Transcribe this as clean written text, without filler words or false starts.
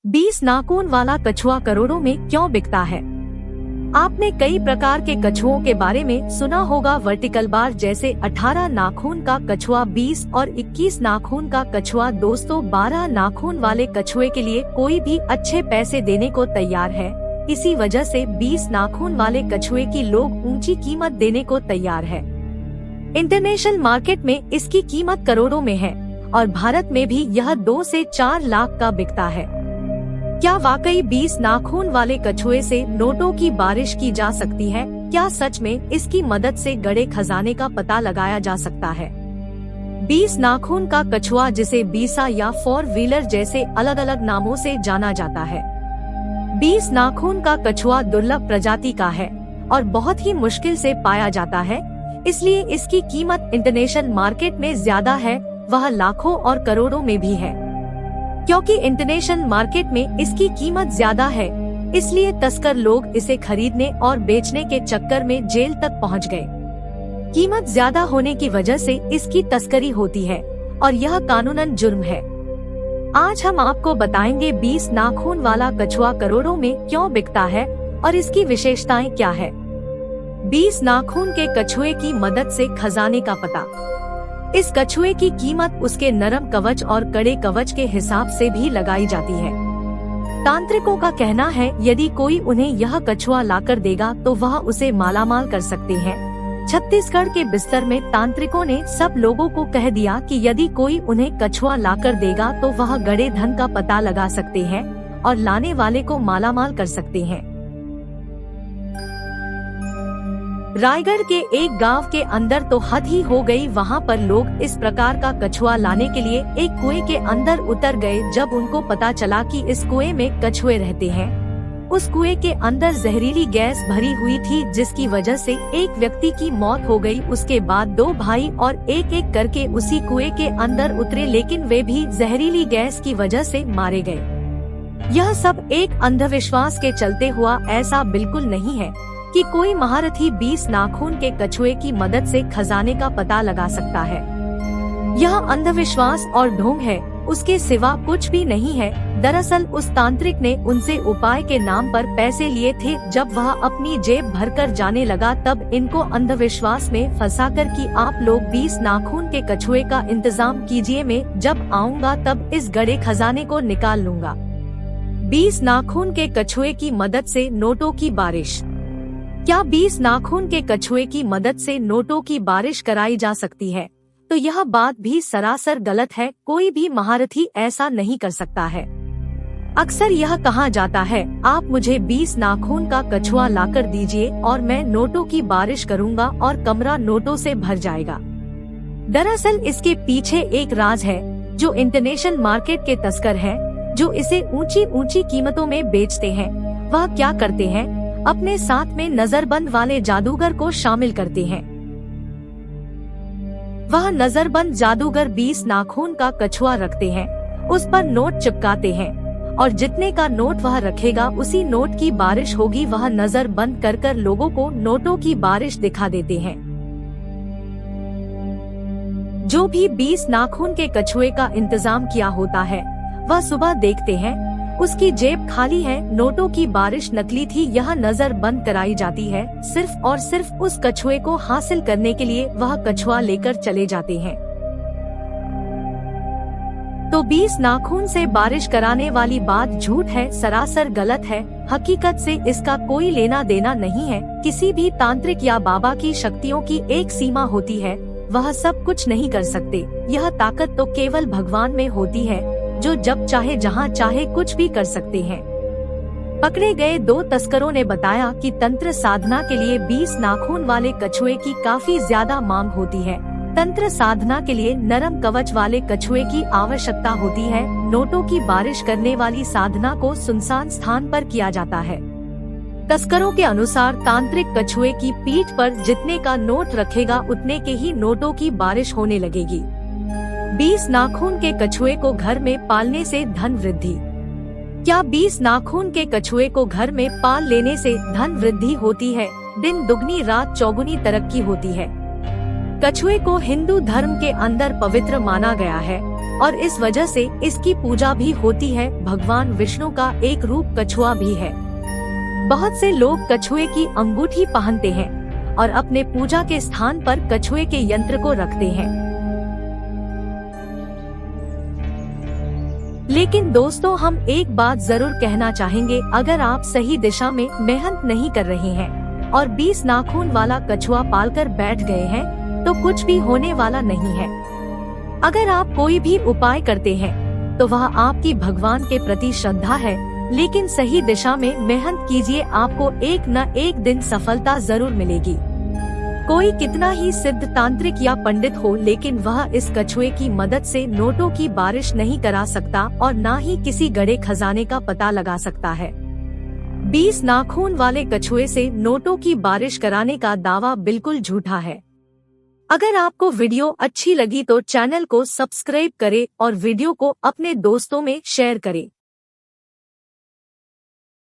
20 नाखून वाला कछुआ करोड़ों में क्यों बिकता है? आपने कई प्रकार के कछुओं के बारे में सुना होगा। वर्टिकल बार जैसे 18 नाखून का कछुआ 20 और 21 नाखून का कछुआ। दोस्तों, 12 नाखून वाले कछुए के लिए कोई भी अच्छे पैसे देने को तैयार है। इसी वजह से 20 नाखून वाले कछुए की लोग ऊंची कीमत देने को तैयार है। इंटरनेशनल मार्केट में इसकी कीमत करोड़ों में है और भारत में भी यह 2 से 4 लाख का बिकता है। क्या वाकई 20 नाखून वाले कछुए से नोटों की बारिश की जा सकती है? क्या सच में इसकी मदद से गड़े खजाने का पता लगाया जा सकता है? 20 नाखून का कछुआ, जिसे बीसा या 4 व्हीलर जैसे अलग अलग नामों से जाना जाता है। 20 नाखून का कछुआ दुर्लभ प्रजाति का है और बहुत ही मुश्किल से पाया जाता है, इसलिए इसकी कीमत इंटरनेशनल मार्केट में ज्यादा है, वह लाखों और करोड़ों में भी है। क्योंकि इंटरनेशनल मार्केट में इसकी कीमत ज्यादा है, इसलिए तस्कर लोग इसे खरीदने और बेचने के चक्कर में जेल तक पहुंच गए। कीमत ज्यादा होने की वजह से इसकी तस्करी होती है और यह कानूनन जुर्म है। आज हम आपको बताएंगे 20 नाखून वाला कछुआ करोड़ों में क्यों बिकता है और इसकी विशेषताएं क्या है। 20 नाखून के कछुए की मदद से खजाने का पता। इस कछुए की कीमत उसके नरम कवच और कड़े कवच के हिसाब से भी लगाई जाती है। तांत्रिकों का कहना है, यदि कोई उन्हें यह कछुआ लाकर देगा तो वह उसे मालामाल कर सकते हैं। छत्तीसगढ़ के बिस्तर में तांत्रिकों ने सब लोगों को कह दिया कि यदि कोई उन्हें कछुआ लाकर देगा तो वह गड़े धन का पता लगा सकते हैं और लाने वाले को मालामाल कर सकते हैं। रायगढ़ के एक गांव के अंदर तो हद ही हो गई। वहां पर लोग इस प्रकार का कछुआ लाने के लिए एक कुएं के अंदर उतर गए। जब उनको पता चला कि इस कुएं में कछुए रहते हैं, उस कुएं के अंदर जहरीली गैस भरी हुई थी, जिसकी वजह से एक व्यक्ति की मौत हो गई। उसके बाद 2 भाई और एक एक करके उसी कुएं के अंदर उतरे, लेकिन वे भी जहरीली गैस की वजह से मारे गए। यह सब एक अंधविश्वास के चलते हुआ। ऐसा बिल्कुल नहीं है कि कोई महारथी 20 नाखून के कछुए की मदद से खजाने का पता लगा सकता है। यह अंधविश्वास और ढोंग है, उसके सिवा कुछ भी नहीं है। दरअसल उस तांत्रिक ने उनसे उपाय के नाम पर पैसे लिए थे। जब वह अपनी जेब भरकर जाने लगा, तब इनको अंधविश्वास में फंसाकर कि आप लोग 20 नाखून के कछुए का इंतजाम कीजिए, मैं जब आऊँगा तब इस गड़े खजाने को निकाल लूंगा। 20 नाखून के कछुए की मदद से नोटों की बारिश। क्या 20 नाखून के कछुए की मदद से नोटों की बारिश कराई जा सकती है? तो यह बात भी सरासर गलत है। कोई भी महारथी ऐसा नहीं कर सकता है। अक्सर यह कहा जाता है, आप मुझे 20 नाखून का कछुआ लाकर दीजिए और मैं नोटों की बारिश करूंगा और कमरा नोटों से भर जाएगा। दरअसल इसके पीछे एक राज है। जो इंटरनेशनल मार्केट के तस्कर हैं, जो इसे ऊंची ऊंची कीमतों में बेचते हैं, वह क्या करते हैं, अपने साथ में नजरबंद वाले जादूगर को शामिल करते हैं। वह नजरबंद जादूगर 20 नाखून का कछुआ रखते हैं, उस पर नोट चिपकाते हैं और जितने का नोट वह रखेगा उसी नोट की बारिश होगी। वह नजर बंद कर कर लोगों को नोटों की बारिश दिखा देते हैं। जो भी 20 नाखून के कछुए का इंतजाम किया होता है, वह सुबह देखते हैं उसकी जेब खाली है, नोटों की बारिश नकली थी। यह नजर बंद कराई जाती है सिर्फ और सिर्फ उस कछुए को हासिल करने के लिए। वह कछुआ लेकर चले जाते हैं। तो 20 नाखून से बारिश कराने वाली बात झूठ है, सरासर गलत है। हकीकत से इसका कोई लेना देना नहीं है। किसी भी तांत्रिक या बाबा की शक्तियों की एक सीमा होती है, वह सब कुछ नहीं कर सकते। यह ताकत तो केवल भगवान में होती है, जो जब चाहे जहां चाहे कुछ भी कर सकते हैं। पकड़े गए 2 तस्करों ने बताया कि तंत्र साधना के लिए 20 नाखून वाले कछुए की काफी ज्यादा मांग होती है। तंत्र साधना के लिए नरम कवच वाले कछुए की आवश्यकता होती है। नोटों की बारिश करने वाली साधना को सुनसान स्थान पर किया जाता है। तस्करों के अनुसार तांत्रिक कछुए की पीठ पर जितने का नोट रखेगा, उतने के ही नोटों की बारिश होने लगेगी। 20 नाखून के कछुए को घर में पालने से धन वृद्धि। क्या 20 नाखून के कछुए को घर में पाल लेने से धन वृद्धि होती है? दिन दुगनी रात चौगुनी तरक्की होती है। कछुए को हिंदू धर्म के अंदर पवित्र माना गया है और इस वजह से इसकी पूजा भी होती है। भगवान विष्णु का एक रूप कछुआ भी है। बहुत से लोग कछुए की अंगूठी पहनते हैं और अपने पूजा के स्थान पर कछुए के यंत्र को रखते हैं। लेकिन दोस्तों, हम एक बात जरूर कहना चाहेंगे, अगर आप सही दिशा में मेहनत नहीं कर रहे हैं और 20 नाखून वाला कछुआ पालकर बैठ गए हैं तो कुछ भी होने वाला नहीं है। अगर आप कोई भी उपाय करते हैं तो वह आपकी भगवान के प्रति श्रद्धा है, लेकिन सही दिशा में मेहनत कीजिए, आपको एक न एक दिन सफलता जरूर मिलेगी। कोई कितना ही सिद्ध तांत्रिक या पंडित हो, लेकिन वह इस कछुए की मदद से नोटों की बारिश नहीं करा सकता और न ही किसी गड़े खजाने का पता लगा सकता है। 20 नाखून वाले कछुए से नोटों की बारिश कराने का दावा बिल्कुल झूठा है। अगर आपको वीडियो अच्छी लगी तो चैनल को सब्सक्राइब करें और वीडियो को अपने दोस्तों में शेयर करें।